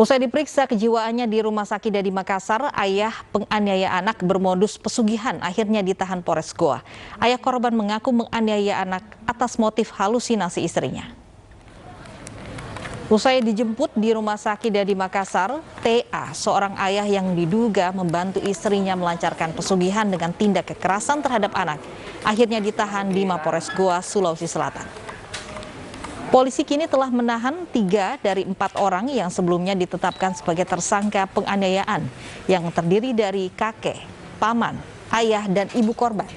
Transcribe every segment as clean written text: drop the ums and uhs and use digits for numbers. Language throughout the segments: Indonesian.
Usai diperiksa kejiwaannya di Rumah Sakit di Makassar, ayah penganiaya anak bermodus pesugihan akhirnya ditahan Polres Goa. Ayah korban mengaku menganiaya anak atas motif halusinasi istrinya. Usai dijemput di Rumah Sakit di Makassar, TA, seorang ayah yang diduga membantu istrinya melancarkan pesugihan dengan tindak kekerasan terhadap anak, akhirnya ditahan di Mapores Goa, Sulawesi Selatan. Polisi kini telah menahan 3 dari 4 orang yang sebelumnya ditetapkan sebagai tersangka penganiayaan yang terdiri dari kakek, paman, ayah, dan ibu korban.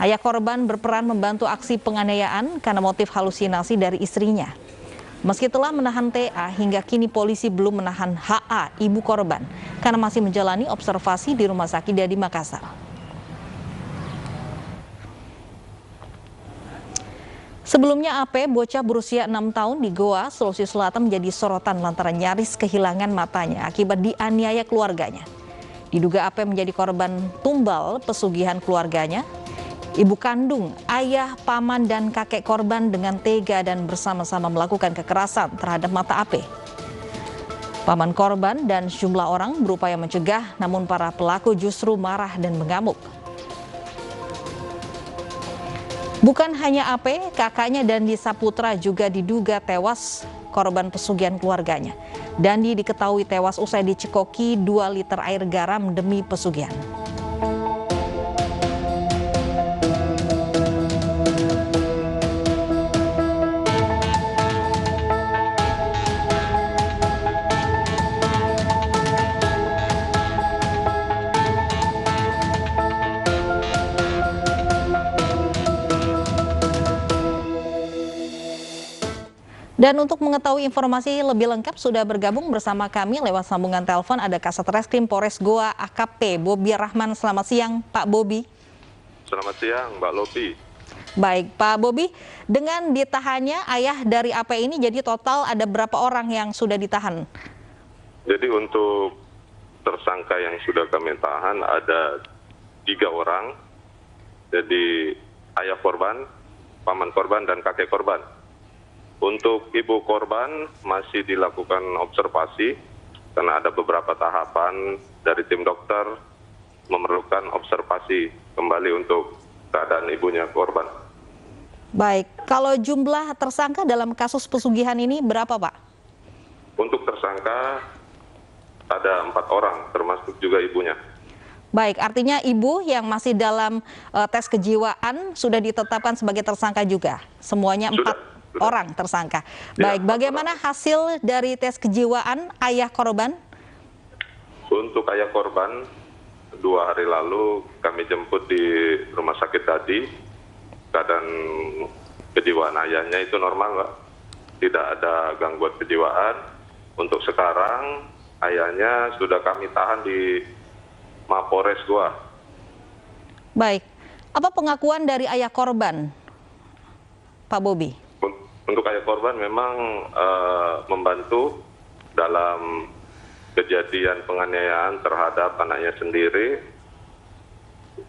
Ayah korban berperan membantu aksi penganiayaan karena motif halusinasi dari istrinya. Meski telah menahan TA, hingga kini polisi belum menahan HA, ibu korban, karena masih menjalani observasi di Rumah Sakit di Makassar. Sebelumnya AP, bocah berusia 6 tahun di Goa, Sulawesi Selatan menjadi sorotan lantaran nyaris kehilangan matanya akibat dianiaya keluarganya. Diduga AP menjadi korban tumbal pesugihan keluarganya. Ibu kandung, ayah, paman, dan kakek korban dengan tega dan bersama-sama melakukan kekerasan terhadap mata AP. Paman korban dan sejumlah orang berupaya mencegah, namun para pelaku justru marah dan mengamuk. Bukan hanya AP, kakaknya Dandi Saputra juga diduga tewas korban pesugihan keluarganya. Dandi diketahui tewas usai dicekoki 2 liter air garam demi pesugihan. Dan untuk mengetahui informasi lebih lengkap sudah bergabung bersama kami lewat sambungan telepon ada Kasat Reskrim Polres Goa AKP Bobi Rahman. Selamat siang Pak Bobi. Selamat siang Mbak Lopi. Baik Pak Bobi, dengan ditahannya ayah dari AP ini jadi total ada berapa orang yang sudah ditahan? Jadi untuk tersangka yang sudah kami tahan ada 3 orang. Jadi ayah korban, paman korban, dan kakek korban. Untuk ibu korban masih dilakukan observasi karena ada beberapa tahapan dari tim dokter memerlukan observasi kembali untuk keadaan ibunya korban. Baik, kalau jumlah tersangka dalam kasus pesugihan ini berapa Pak? Untuk tersangka ada 4 orang termasuk juga ibunya. Baik, artinya ibu yang masih dalam tes kejiwaan sudah ditetapkan sebagai tersangka juga? Semuanya 4 orang tersangka. Baik, ya, bagaimana hasil dari tes kejiwaan ayah korban? Untuk ayah korban, 2 hari lalu kami jemput di rumah sakit tadi. Keadaan kejiwaan ayahnya itu normal, Pak. Tidak ada gangguan kejiwaan. Untuk sekarang, ayahnya sudah kami tahan di Mapores Goa. Baik, apa pengakuan dari ayah korban, Pak Bobi? Untuk ayah korban memang membantu dalam kejadian penganiayaan terhadap anaknya sendiri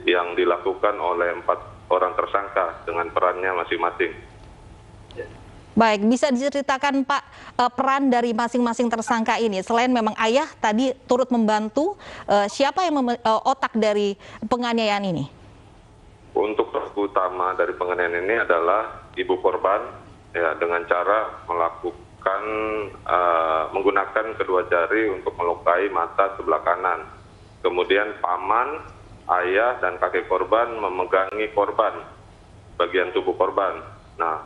yang dilakukan oleh 4 orang tersangka dengan perannya masing-masing. Baik, bisa diceritakan Pak peran dari masing-masing tersangka ini? Selain memang ayah tadi turut membantu, siapa yang otak dari penganiayaan ini? Untuk pelaku utama dari penganiayaan ini adalah ibu korban. Ya, dengan cara melakukan menggunakan kedua jari untuk melukai mata sebelah kanan. Kemudian paman, ayah, dan kakek korban memegangi korban, bagian tubuh korban. Nah,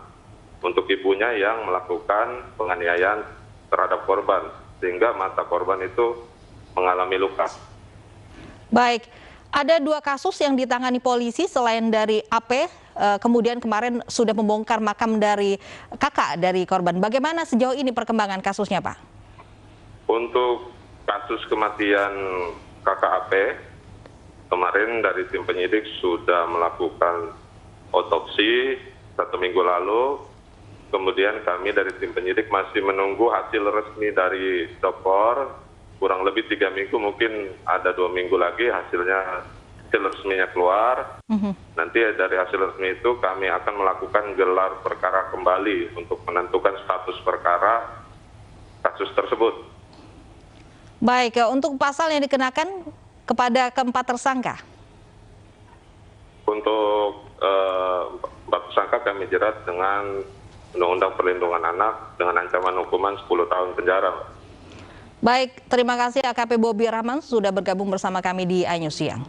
untuk ibunya yang melakukan penganiayaan terhadap korban, sehingga mata korban itu mengalami luka. Baik, ada 2 kasus yang ditangani polisi selain dari AP. Kemudian kemarin sudah membongkar makam dari kakak dari korban. Bagaimana sejauh ini perkembangan kasusnya, Pak? Untuk kasus kematian kakak AP, kemarin dari tim penyidik sudah melakukan otopsi 1 minggu lalu. Kemudian kami dari tim penyidik masih menunggu hasil resmi dari dokter. Kurang lebih 3 minggu, mungkin ada 2 minggu lagi hasil resminya keluar. Nanti dari hasil resmi itu kami akan melakukan gelar perkara kembali untuk menentukan status perkara kasus tersebut. Baik, untuk pasal yang dikenakan kepada keempat tersangka. Untuk empat tersangka kami jerat dengan Undang-Undang Perlindungan Anak dengan ancaman hukuman 10 tahun penjara. Baik, terima kasih AKP Bobi Rahman sudah bergabung bersama kami di iNews Siang.